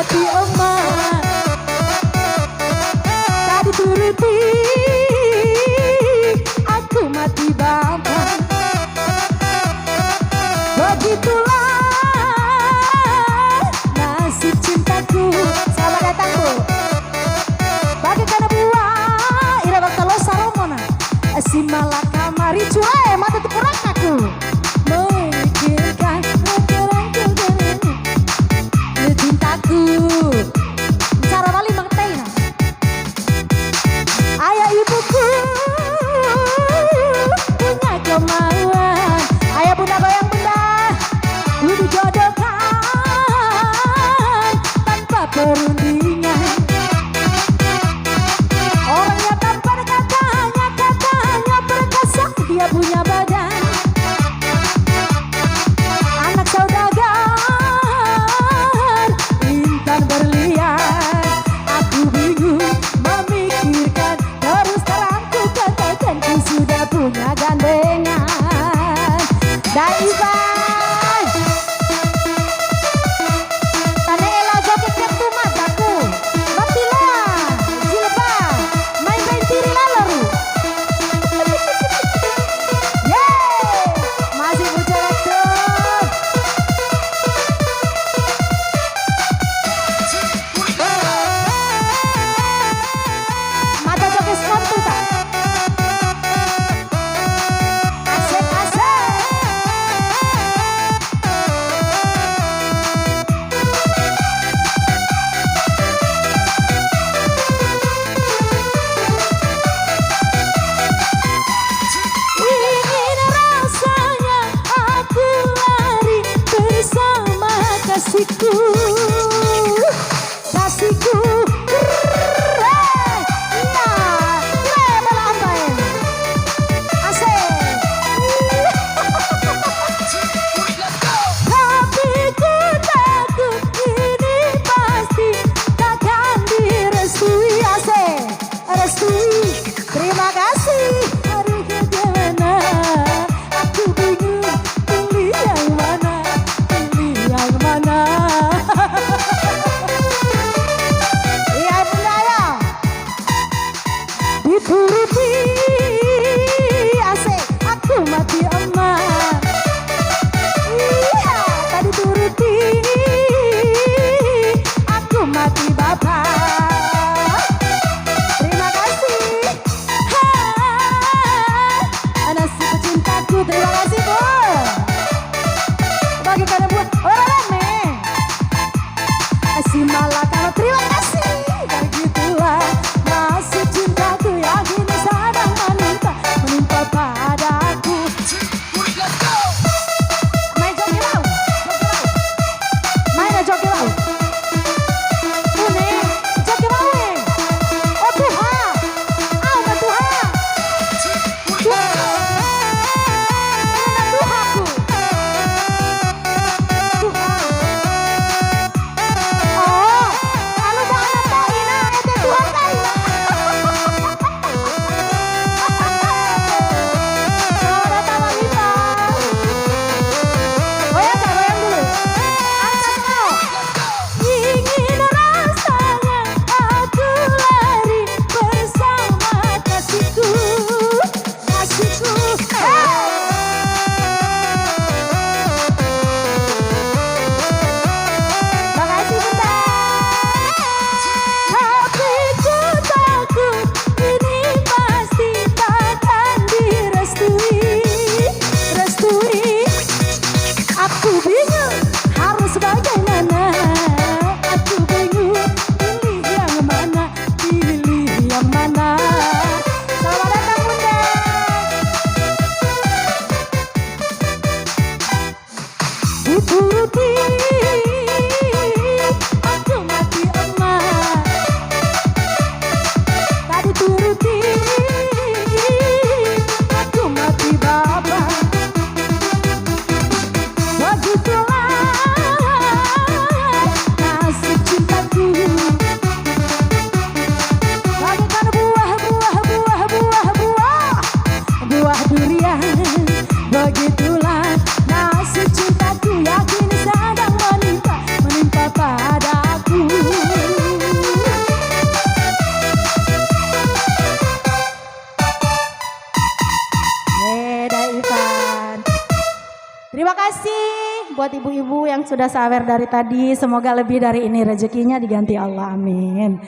mati emak, tak dituruti, aku mati bapak. Begitulah nasib cintaku. Selamat datang Bu. Bagaikan buah ira bakal lo saromona. Si malaka mari cuai mata tukurang aku. Memikirkan cintaku. Cara balik Bang Teina. Ayah ibuku punya kemauan. Ayah bunda goyang bunda, ku dijodohkan tanpa perundingan. Orangnya tanpa katanya perkasa, dia punya badan. Anak saudagar, intan berlian. Aku bingung memikirkan, terus terang ku katakan ku sudah punya gandengan. Daivan Tane ela joget kentu mataku Batila Jilba main tiri lalaru. Yeay masih bujarak tuh. Mata joget kentu tak kasihku, kasihku, balaan baik, asik. Tapi ku takut ini pasti takkan direstui, asik, restui. Terima kasih. Aduh gimana? Aku bingung pilih yang mana. Iya bunda ya, dituruti, asik, aku mati emak. Iya, tak dituruti, aku mati bapak. Terima kasih, nasib cintaku. Terima kasih Bu. Bagikan buat orang rame. Si malaka terima kasih. Begitulah nasib cintaku yang kini sedang menimpa padaku. Main joki lau, main joki lau. Ini joki lau nih. Oh Tuhan, Tuhan, Tuhan. Begitulah nasib cintaku, yakin sedang menimpa buat ibu-ibu yang sudah sawer dari tadi. Semoga lebih dari ini rezekinya diganti Allah. Amin.